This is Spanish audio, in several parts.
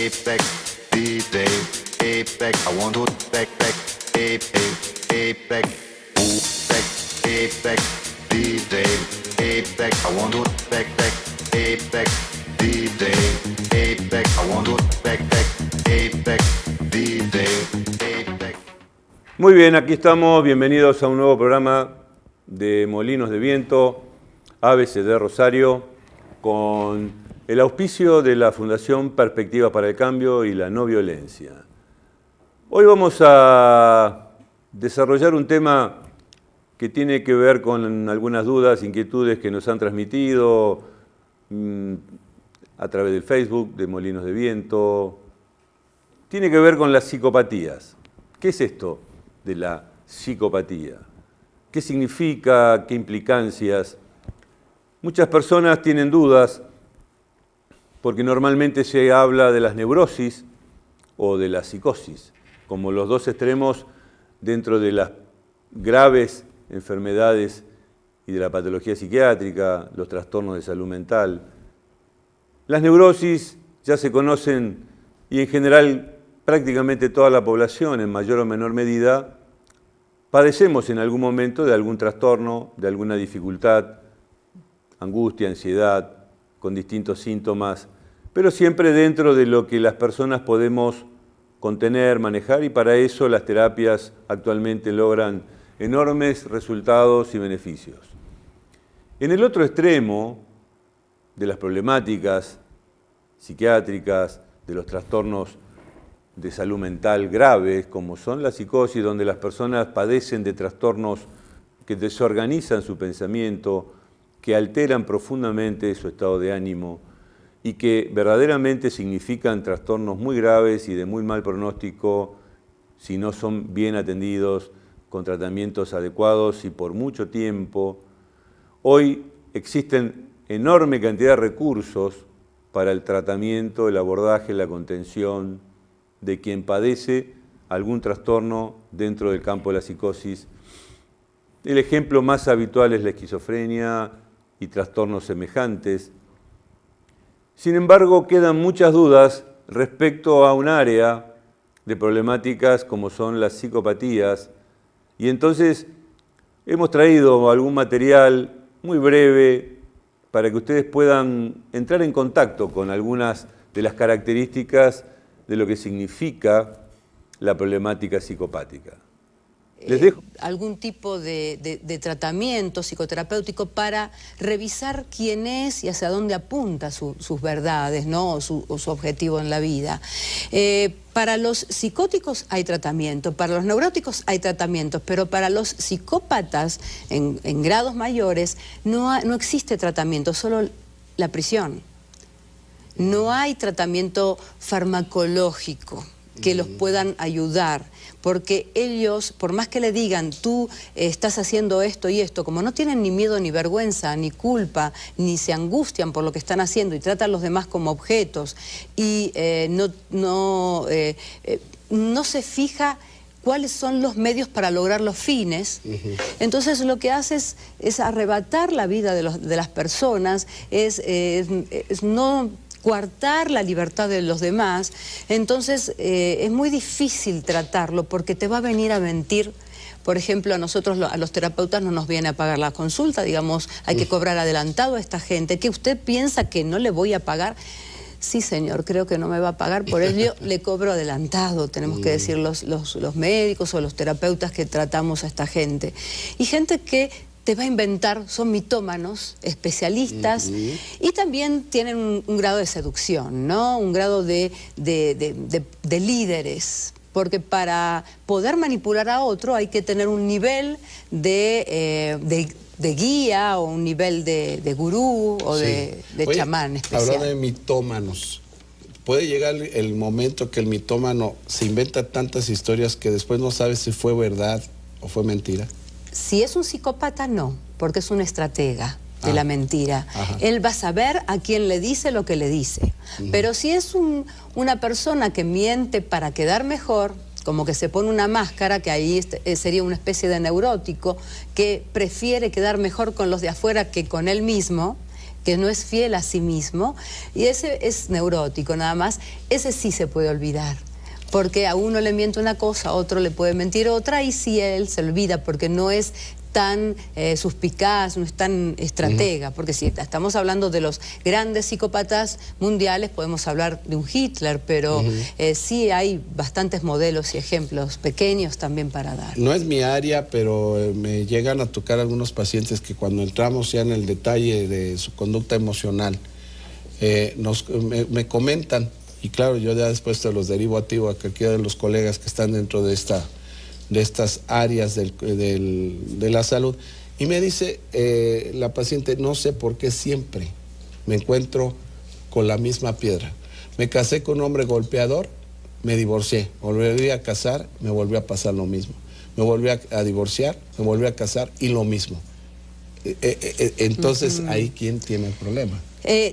back, D-Day, back, I want to back, back, back, back, D-Day, back, I want to back, back, D-Day, back, I want to back, back, D-Day, back. Muy bien, aquí estamos, bienvenidos a un nuevo programa de Molinos de Viento, ABCD Rosario, con el auspicio de la Fundación Perspectiva para el Cambio y la No Violencia. Hoy vamos a desarrollar un tema que tiene que ver con algunas dudas, inquietudes que nos han transmitido a través del Facebook de Molinos de Viento. Tiene que ver con las psicopatías. ¿Qué es esto de la psicopatía? ¿Qué significa? ¿Qué implicancias? Muchas personas tienen dudas porque normalmente se habla de las neurosis o de la psicosis, como los dos extremos dentro de las graves enfermedades y de la patología psiquiátrica, los trastornos de salud mental. Las neurosis ya se conocen y en general prácticamente toda la población, en mayor o menor medida, padecemos en algún momento de algún trastorno, de alguna dificultad, angustia, ansiedad, con distintos síntomas, pero siempre dentro de lo que las personas podemos contener, manejar, y para eso las terapias actualmente logran enormes resultados y beneficios. En el otro extremo de las problemáticas psiquiátricas, de los trastornos de salud mental graves, como son la psicosis, donde las personas padecen de trastornos que desorganizan su pensamiento, que alteran profundamente su estado de ánimo y que verdaderamente significan trastornos muy graves y de muy mal pronóstico si no son bien atendidos con tratamientos adecuados y por mucho tiempo. Hoy existen enorme cantidad de recursos para el tratamiento, el abordaje, la contención de quien padece algún trastorno dentro del campo de la psicosis. El ejemplo más habitual es la esquizofrenia y trastornos semejantes. Sin embargo, quedan muchas dudas respecto a un área de problemáticas como son las psicopatías, y entonces hemos traído algún material muy breve para que ustedes puedan entrar en contacto con algunas de las características de lo que significa la problemática psicopática. Les dejo algún tipo de tratamiento psicoterapéutico para revisar quién es y hacia dónde apunta sus verdades, ¿no? o su objetivo en la vida. Para los psicóticos hay tratamiento, para los neuróticos hay tratamientos, pero para los psicópatas en grados mayores no existe tratamiento, solo la prisión. No hay tratamiento farmacológico que los puedan ayudar, porque ellos, por más que le digan, tú estás haciendo esto y esto, como no tienen ni miedo, ni vergüenza, ni culpa, ni se angustian por lo que están haciendo y tratan a los demás como objetos, y no se fija cuáles son los medios para lograr los fines, entonces lo que hace es arrebatar la vida de las personas, es no coartar la libertad de los demás. Entonces es muy difícil tratarlo porque te va a venir a mentir. Por ejemplo, a nosotros, a los terapeutas, no nos viene a pagar la consulta, digamos, hay que cobrar adelantado a esta gente. ¿Que usted piensa que no le voy a pagar? Sí, señor, creo que no me va a pagar, por ello le cobro adelantado, tenemos que decir los médicos o los terapeutas que tratamos a esta gente. Y gente que te va a inventar, son mitómanos, especialistas, y también tienen un grado de seducción, ¿no? Un grado de líderes, porque para poder manipular a otro hay que tener un nivel de guía o un nivel de gurú o de chamán especial. Hablando de mitómanos, ¿puede llegar el momento que el mitómano se inventa tantas historias que después no sabe si fue verdad o fue mentira? Si es un psicópata, no, porque es un estratega de la mentira. Él va a saber a quién le dice lo que le dice. Pero si es una persona que miente para quedar mejor, como que se pone una máscara, que ahí sería una especie de neurótico, que prefiere quedar mejor con los de afuera que con él mismo, que no es fiel a sí mismo, y ese es neurótico nada más, ese sí se puede olvidar. Porque a uno le miente una cosa, a otro le puede mentir otra, y si él se olvida porque no es tan suspicaz, no es tan estratega, porque si estamos hablando de los grandes psicópatas mundiales, podemos hablar de un Hitler, pero sí hay bastantes modelos y ejemplos pequeños también para dar. No es mi área, pero me llegan a tocar algunos pacientes que cuando entramos ya en el detalle de su conducta emocional, me comentan, y claro, yo ya después te los derivo a ti o a cualquiera de los colegas que están dentro de estas áreas de la salud, y me dice la paciente, no sé por qué siempre me encuentro con la misma piedra. Me casé con un hombre golpeador, me divorcié, volví a casar, me volvió a pasar lo mismo. Me volví a divorciar, me volví a casar y lo mismo. Entonces, ahí, ¿quién tiene el problema?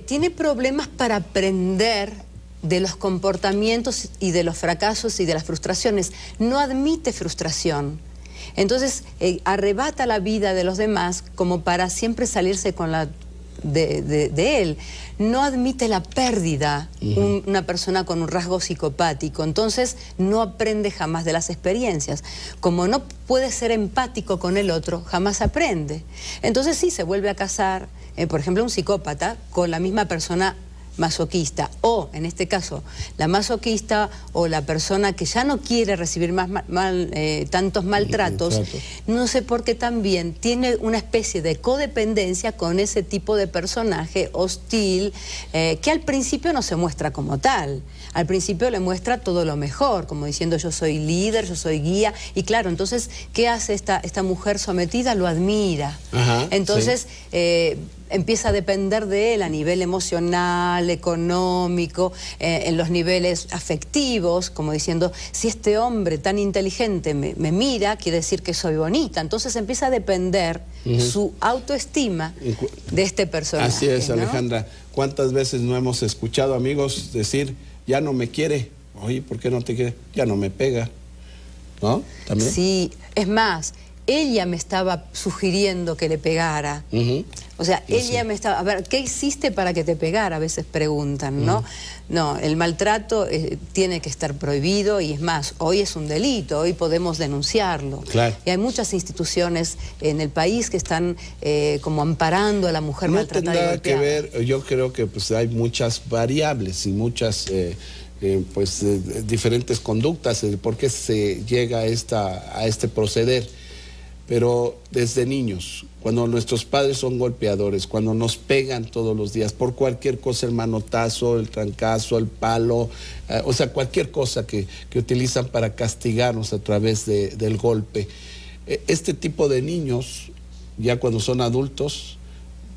Tiene problemas para aprender de los comportamientos y de los fracasos y de las frustraciones. No admite frustración. Entonces, arrebata la vida de los demás como para siempre salirse con la de él. No admite la pérdida una persona con un rasgo psicopático. Entonces, no aprende jamás de las experiencias. Como no puede ser empático con el otro, jamás aprende. Entonces, sí, se vuelve a casar, por ejemplo, un psicópata con la misma persona masoquista, o en este caso la masoquista o la persona que ya no quiere recibir más tantos maltratos, no sé por qué también tiene una especie de codependencia con ese tipo de personaje hostil, que al principio no se muestra como tal. Al principio le muestra todo lo mejor, como diciendo yo soy líder, yo soy guía, y claro, entonces, ¿qué hace esta mujer sometida? Lo admira. Entonces, empieza a depender de él a nivel emocional, económico, en los niveles afectivos, como diciendo, si este hombre tan inteligente me mira, quiere decir que soy bonita. Entonces empieza a depender su autoestima de este personaje. Así es, ¿no? Alejandra. ¿Cuántas veces no hemos escuchado amigos decir, ya no me quiere? Oye, ¿por qué no te quiere? Ya no me pega. ¿No? ¿También? Sí, es más, ella me estaba sugiriendo que le pegara. O sea, ella me estaba... A ver, ¿qué hiciste para que te pegara? A veces preguntan, ¿no? No, el maltrato tiene que estar prohibido, y es más, hoy es un delito, hoy podemos denunciarlo. Claro. Y hay muchas instituciones en el país que están como amparando a la mujer maltratada y golpeada. No tendrá que ver, yo creo que pues hay muchas variables y muchas... diferentes conductas, por qué se llega a este proceder. Pero desde niños, cuando nuestros padres son golpeadores, cuando nos pegan todos los días por cualquier cosa, el manotazo, el trancazo, el palo, o sea, cualquier cosa que utilizan para castigarnos a través del golpe. Este tipo de niños, ya cuando son adultos,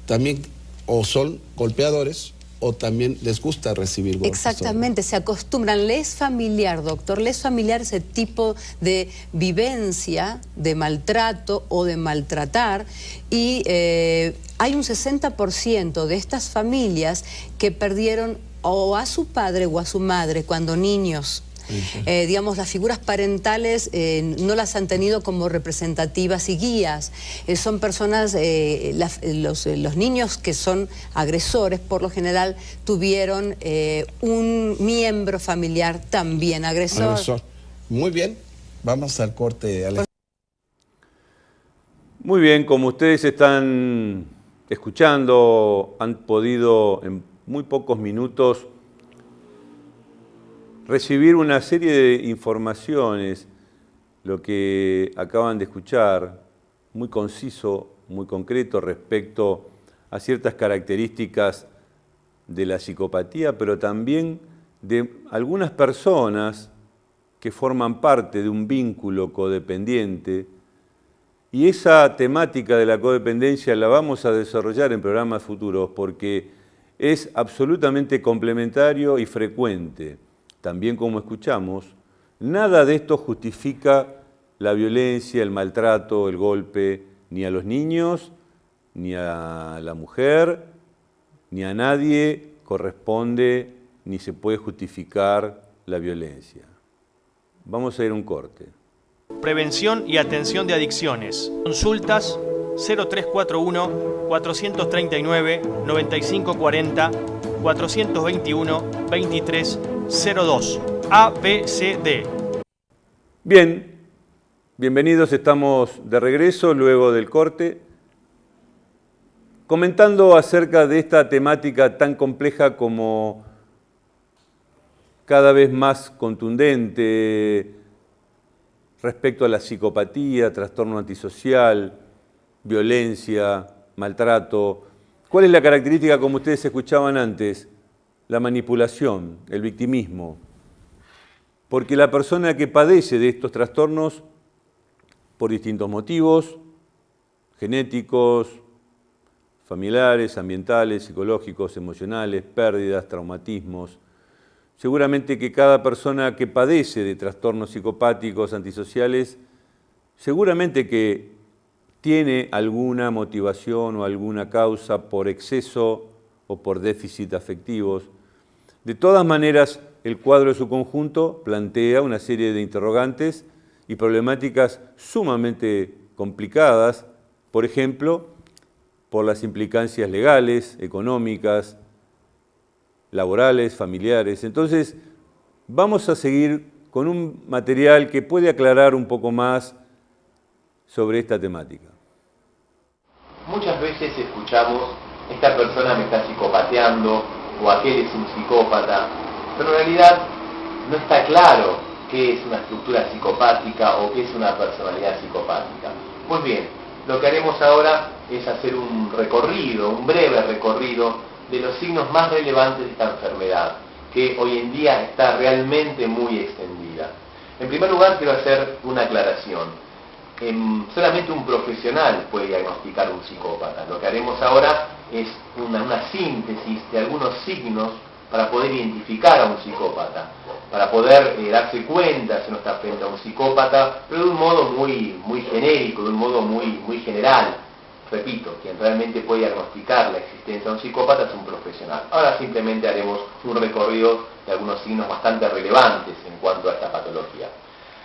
también o son golpeadores o también les gusta recibir golpes. Exactamente, se acostumbran. Le es familiar, doctor, le es familiar ese tipo de vivencia de maltrato o de maltratar, y hay un 60% de estas familias que perdieron o a su padre o a su madre cuando niños. Digamos, las figuras parentales no las han tenido como representativas y guías. Son personas, los niños que son agresores, por lo general, tuvieron un miembro familiar también agresor. Muy bien, vamos al corte, Alejandro. Muy bien, como ustedes están escuchando, han podido en muy pocos minutos recibir una serie de informaciones, lo que acaban de escuchar, muy conciso, muy concreto respecto a ciertas características de la psicopatía, pero también de algunas personas que forman parte de un vínculo codependiente. Y esa temática de la codependencia la vamos a desarrollar en programas futuros porque es absolutamente complementario y frecuente. También, como escuchamos, nada de esto justifica la violencia, el maltrato, el golpe, ni a los niños, ni a la mujer, ni a nadie corresponde, ni se puede justificar la violencia. Vamos a ir a un corte. Prevención y atención de adicciones. Consultas 0341-439-9540, 421-2302. ABCD. Bien, bienvenidos, estamos de regreso luego del corte, comentando acerca de esta temática tan compleja como cada vez más contundente respecto a la psicopatía, trastorno antisocial, violencia, maltrato. ¿Cuál es la característica, como ustedes escuchaban antes? La manipulación, el victimismo. Porque la persona que padece de estos trastornos, por distintos motivos, genéticos, familiares, ambientales, psicológicos, emocionales, pérdidas, traumatismos, seguramente que cada persona que padece de trastornos psicopáticos, antisociales, seguramente que tiene alguna motivación o alguna causa por exceso o por déficit afectivos. De todas maneras, el cuadro de su conjunto plantea una serie de interrogantes y problemáticas sumamente complicadas, por ejemplo, por las implicancias legales, económicas, laborales, familiares. Entonces, vamos a seguir con un material que puede aclarar un poco más sobre esta temática. Muchas veces escuchamos, esta persona me está psicopateando, o aquel es un psicópata, pero en realidad no está claro qué es una estructura psicopática o qué es una personalidad psicopática. Pues bien, lo que haremos ahora es hacer un recorrido, un breve recorrido de los signos más relevantes de esta enfermedad, que hoy en día está realmente muy extendida. En primer lugar, quiero hacer una aclaración. Solamente un profesional puede diagnosticar un psicópata. Lo que haremos ahora es una síntesis de algunos signos para poder identificar a un psicópata, para poder darse cuenta si uno está frente a un psicópata, pero de un modo muy genérico, de un modo muy general. Repito, quien realmente puede diagnosticar la existencia de un psicópata es un profesional. Ahora simplemente haremos un recorrido de algunos signos bastante relevantes en cuanto a esta patología.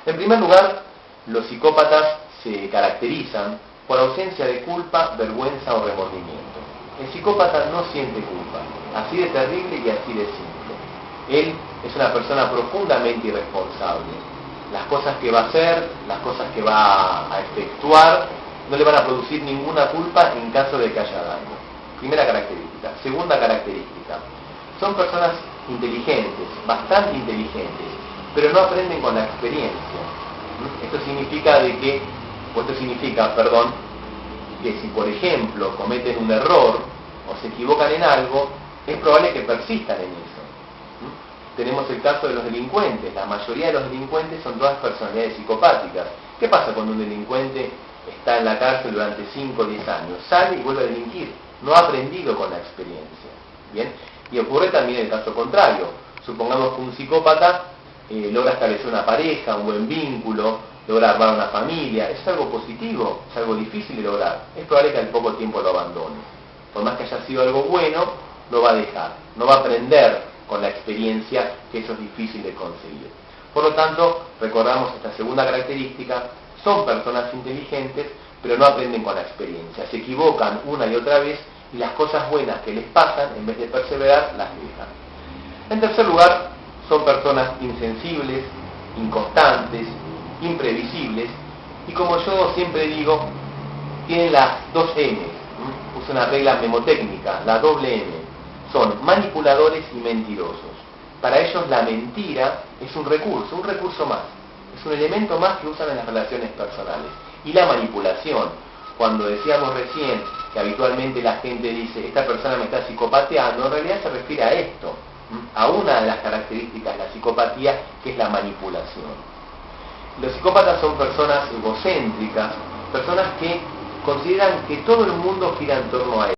En primer lugar, los psicópatas se caracterizan por ausencia de culpa, vergüenza o remordimiento. El psicópata no siente culpa, así de terrible y así de simple. Él es una persona profundamente irresponsable. Las cosas que va a hacer, las cosas que va a efectuar, no le van a producir ninguna culpa en caso de que haya daño. Primera característica. Segunda característica. Son personas inteligentes, bastante inteligentes, pero no aprenden con la experiencia. Esto significa que si por ejemplo cometen un error o se equivocan en algo, es probable que persistan en eso. Tenemos el caso de los delincuentes. La mayoría de los delincuentes son todas personalidades psicopáticas. ¿Qué pasa cuando un delincuente está en la cárcel durante 5 o 10 años? Sale y vuelve a delinquir. No ha aprendido con la experiencia. ¿Bien? Y ocurre también el caso contrario. Supongamos que un psicópata logra establecer una pareja, un buen vínculo, logra armar una familia. ¿Es algo positivo? ¿Es algo difícil de lograr? Es probable que al poco tiempo lo abandone. Por más que haya sido algo bueno, lo va a dejar. No va a aprender con la experiencia que eso es difícil de conseguir. Por lo tanto, recordamos esta segunda característica. Son personas inteligentes, pero no aprenden con la experiencia. Se equivocan una y otra vez y las cosas buenas que les pasan, en vez de perseverar, las dejan. En tercer lugar, son personas insensibles, inconstantes, imprevisibles y, como yo siempre digo, tienen las dos M. Uso una regla memotécnica, la doble M. Son manipuladores y mentirosos. Para ellos la mentira es un recurso más. Es un elemento más que usan en las relaciones personales. Y la manipulación, cuando decíamos recién que habitualmente la gente dice, esta persona me está psicopateando, en realidad se refiere a esto, a una de las características de la psicopatía, que es la manipulación. Los psicópatas son personas egocéntricas, personas que consideran que todo el mundo gira en torno a ellos.